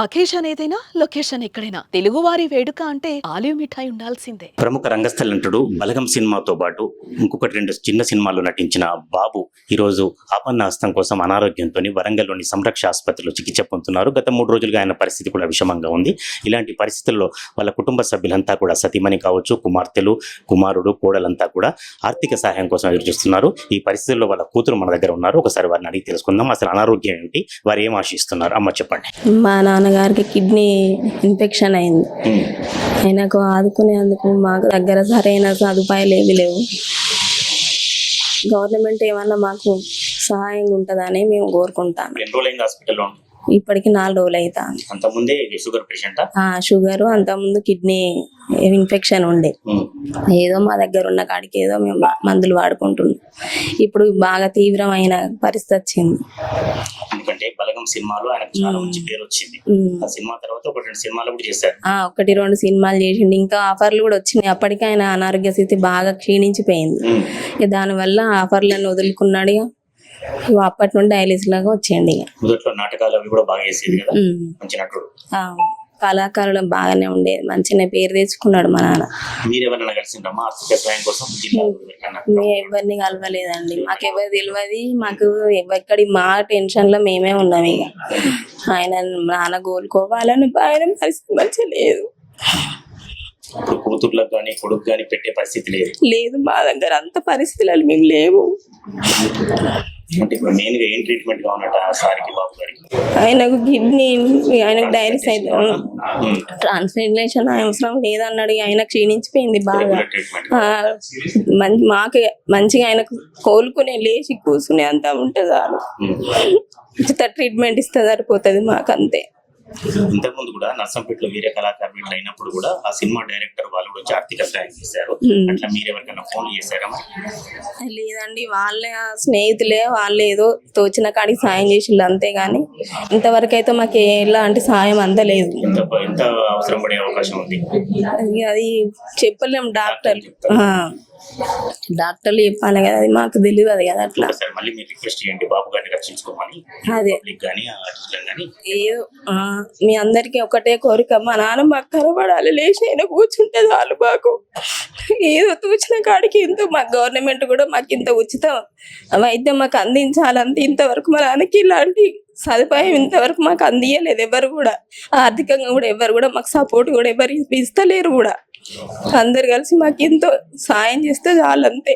Occasion ఏదైనా location ఎక్కడైనా తెలుగువారి వేడుక అంటే ఆలివ్ మిఠాయి ఉండాల్సిందే. ప్రముఖ రంగస్థల నటుడు బలగం సినిమాతో పాటు ఇంకొకటి 2 చిన్న సినిమాల్లో నటించిన బాబు ఈరోజు ఆపన్నాస్తం కోసం అనారోగ్యంతో వరంగల్లోని సంరక్ష ఆసుపత్రిలో చికిత్స పొందుతున్నారు. గత 3 రోజులుగా ఆయన పరిస్థితి కూడా విషమంగా ఉంది. ఇలాంటి పరిస్థితుల్లో వాళ్ళ కుటుంబ సభ్యులంతా కూడా సతీమణి కావచ్చు, కుమార్తెలు, కుమారుడు, కోడలంతా కూడా ఆర్థిక సహాయం కోసం ఎదురుచూస్తున్నారు. ఈ పరిస్థితుల్లో వాళ్ళ కూతురు మన దగ్గర ఉన్నారు. ఒకసారి వారిని అడిగి తెలుసుకుందాం. అసలు అనారోగ్యం ఏంటి, వారు ఏం ఆశిస్తున్నారు? అమ్మ చెప్పండి. మా నాన్నగారికి కిడ్నీ ఇన్ఫెక్షన్ అయింది. ఆయనకు ఆదుకునేందుకు మాకు దగ్గర సరైన సదుపాయాలు ఏవి లేవు. గవర్నమెంట్ ఏమన్నా మాకు సహాయంగా ఉంటుందని మేము కోరుకుంటాము. ఎన్ని రోజులైంది హాస్పిటల్లో? ఇప్పటికి 4 రోజులు అవుతాను. అంతకుముందే షుగర్ పేషెంటా? షుగర్, అంతకుముందు కిడ్నీ ఇన్ఫెక్షన్ ఉండే. ఏదో మా దగ్గర ఉన్న కాడికి ఏదో మేము మందులు వాడుకుంటున్నాం. ఇప్పుడు బాగా తీవ్రమైన పరిస్థితి వచ్చింది. ఎందుకంటే బలగం సినిమాలో ఆయనకు చాలా మంచి పేరు వచ్చింది. ఆ సినిమా తర్వాత 1-2 సినిమాలు కూడా చేశారు. 1-2 సినిమాలు చేసిండు. ఇంకా ఆఫర్లు కూడా వచ్చినాయి. అప్పటికి ఆయన అనారోగ్య స్థితి బాగా క్షీణించిపోయింది. దానివల్ల ఆఫర్లను వదులుకున్నాడు. అప్పటి నుండి డైలీస్ లాగా వచ్చేయండి. మొదట్లో నాటకాలు అవి కూడా బాగా చేసేది కదా, మంచి నటుడు. కళాకారులు బాగానే ఉండేది, మంచిగా పేరు తెచ్చుకున్నాడు మా నాన్న. మీరెవరైనా కలిసిండ్రమ్మా ఆర్థిక సహాయం కోసం? మేము ఎవరిని కలవలేదండి. మాకు ఎవరు తెలియదు. మాకు ఎక్కడి మా టెన్షన్ లో మేమే ఉన్నాం. ఇక ఆయన నాన్న కోలుకోవాలని ఆయన పరిస్థితి మంచిగా లేదు. ఇప్పుడు కూతుర్లకు కానీ కొడుకు కానీ పెట్టే పరిస్థితి లేదు మా దగ్గర. అంత పరిస్థితులు మేము లేవు. అంటే ఇప్పుడు మెయిన్ గా ఏం ట్రీట్మెంట్ కావాలంట సారికి, బాబు గారికి? ఆయనకు కిడ్నీ, ఆయనకు డయాలిసిస్ అయితే ట్రాన్స్ప్లాంటేషన్ అవసరం లేదన్నాడు. ఆయన క్షీణించిపోయింది బాగా. మాకు మంచిగా ఆయనకు కోలుకునే, లేచి కూర్చునే అంతా ఉంటుంది. చాలు ఉచిత ట్రీట్మెంట్ ఇస్తే సరిపోతుంది మాకు, అంతే. ఇంతకుముందు కూడా నర్సంపేటలో వేరే కళాకారులు అయినప్పుడు కూడా ఆ సినిమా డైరెక్టర్ వాళ్ళు కూడా ఆర్థిక సహాయం చేశారు. అట్లా మీరు ఎవరికైనా ఫోన్ చేశారా? లేదండి, వాళ్ళ స్నేహితులే వాళ్ళు ఏదో తోచిన కాడికి సాయం చేసిళ్ళు, అంతేగాని ఇంతవరకు అయితే మాకు ఎలాంటి సాయం అందలేదు. ఎంత అవసరం పడే అవకాశం ఉంది అది చెప్పలేము. డాక్టర్లు చెప్పాలి కదా, అది మాకు తెలియదు కదా. అట్లా మళ్ళీ మీరు రిక్వెస్ట్ చేయండి బాబు గారిని రక్షించుకోమని. అదే ఏదో మీ అందరికి ఒకటే కోరిక, మా నాన్న మాకు కనబడాలి, లేచి అయినా కూర్చుంటే చాలు మాకు. ఏదో తూచిన కాడికి ఎంతో మాకు గవర్నమెంట్ కూడా మాకు ఇంత ఉచిత వైద్యం మాకు అందించాలంటే ఇంతవరకు మా నాన్నకి ఇలాంటి సదుపాయం ఇంతవరకు మాకు అందియలేదు. ఎవరు కూడా ఆర్థికంగా కూడా ఎవరు కూడా మాకు సపోర్ట్ కూడా ఎవరు ఇస్తలేరు కూడా. అందరు కలిసి మాకు ఎంతో సాయం చేస్తే చాలు, అంతే.